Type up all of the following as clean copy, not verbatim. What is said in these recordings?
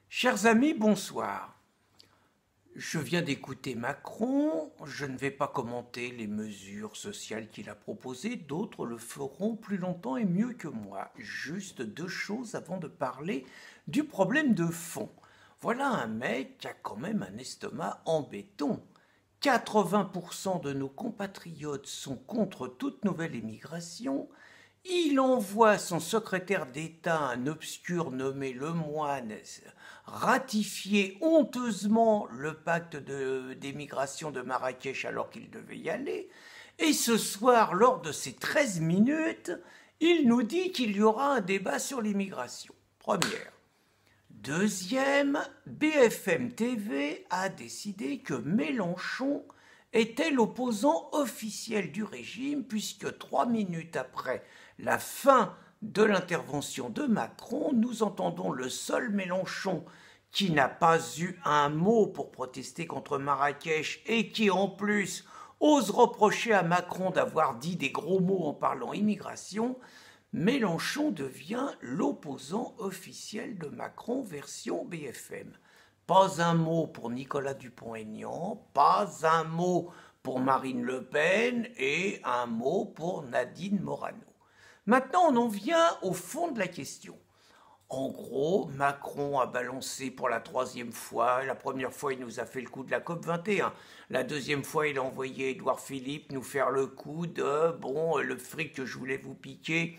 Chers amis, bonsoir. Je viens d'écouter Macron, je ne vais pas commenter les mesures sociales qu'il a proposées, d'autres le feront plus longtemps et mieux que moi. Juste deux choses avant de parler du problème de fond. Voilà un mec qui a quand même un estomac en béton. 80% de nos compatriotes sont contre toute nouvelle immigration. Il envoie son secrétaire d'État, un obscur nommé Lemoine, ratifier honteusement le pacte d'émigration de Marrakech alors qu'il devait y aller. Et ce soir, lors de ces 13 minutes, il nous dit qu'il y aura un débat sur l'immigration. Première. Deuxième, BFM TV a décidé que Mélenchon était l'opposant officiel du régime puisque 3 minutes après la fin de l'intervention de Macron, nous entendons le seul Mélenchon qui n'a pas eu un mot pour protester contre Marrakech et qui en plus ose reprocher à Macron d'avoir dit des gros mots en parlant immigration. Mélenchon devient l'opposant officiel de Macron version BFM. Pas un mot pour Nicolas Dupont-Aignan, pas un mot pour Marine Le Pen et un mot pour Nadine Morano. Maintenant, on en vient au fond de la question. En gros, Macron a balancé pour la troisième fois. La première fois, il nous a fait le coup de la COP21. La deuxième fois, il a envoyé Édouard Philippe nous faire le coup de « bon, le fric que je voulais vous piquer,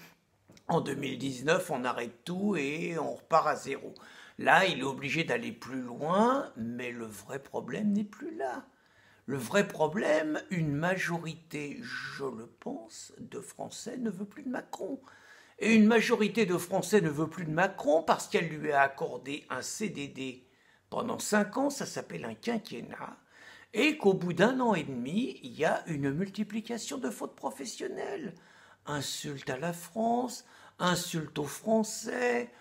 en 2019, on arrête tout et on repart à zéro ». Là, il est obligé d'aller plus loin, mais le vrai problème n'est plus là. Le vrai problème, une majorité, je le pense, de Français ne veut plus de Macron. Et une majorité de Français ne veut plus de Macron parce qu'elle lui a accordé un CDD pendant 5 ans, ça s'appelle un quinquennat, et qu'au bout d'1 an et demi, il y a une multiplication de fautes professionnelles. Insulte à la France, insulte aux Français,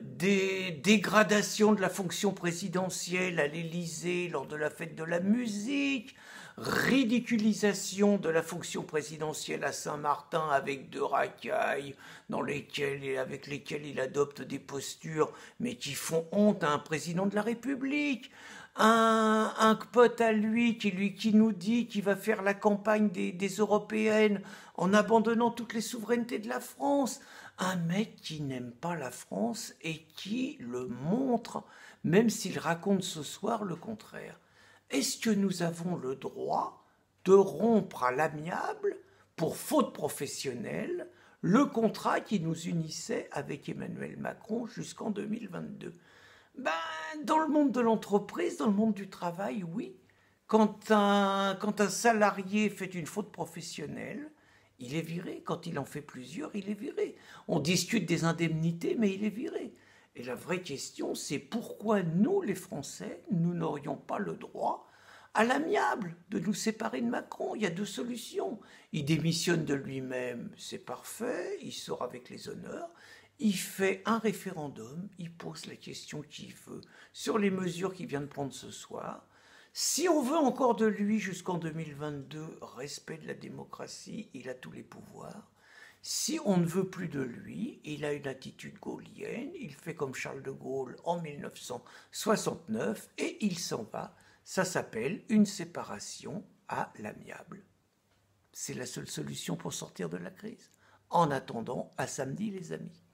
des dégradations de la fonction présidentielle à l'Élysée lors de la fête de la musique, ridiculisation de la fonction présidentielle à Saint-Martin avec deux racailles avec lesquelles il adopte des postures mais qui font honte à un président de la République. Un pote à lui qui nous dit qu'il va faire la campagne des européennes en abandonnant toutes les souverainetés de la France. Un mec qui n'aime pas la France et qui le montre, même s'il raconte ce soir le contraire. Est-ce que nous avons le droit de rompre à l'amiable, pour faute professionnelle, le contrat qui nous unissait avec Emmanuel Macron jusqu'en 2022 ? Dans le monde de l'entreprise, dans le monde du travail, oui. Quand un salarié fait une faute professionnelle, il est viré. Quand il en fait plusieurs, il est viré. On discute des indemnités, mais il est viré. Et la vraie question, c'est pourquoi nous, les Français, nous n'aurions pas le droit, à l'amiable, de nous séparer de Macron. Il y a 2 solutions. Il démissionne de lui-même, c'est parfait, il sort avec les honneurs. Il fait un référendum, il pose la question qu'il veut sur les mesures qu'il vient de prendre ce soir. Si on veut encore de lui jusqu'en 2022, respect de la démocratie, il a tous les pouvoirs. Si on ne veut plus de lui, il a une attitude gaullienne, il fait comme Charles de Gaulle en 1969 et il s'en va. Ça s'appelle une séparation à l'amiable. C'est la seule solution pour sortir de la crise. En attendant, à samedi les amis.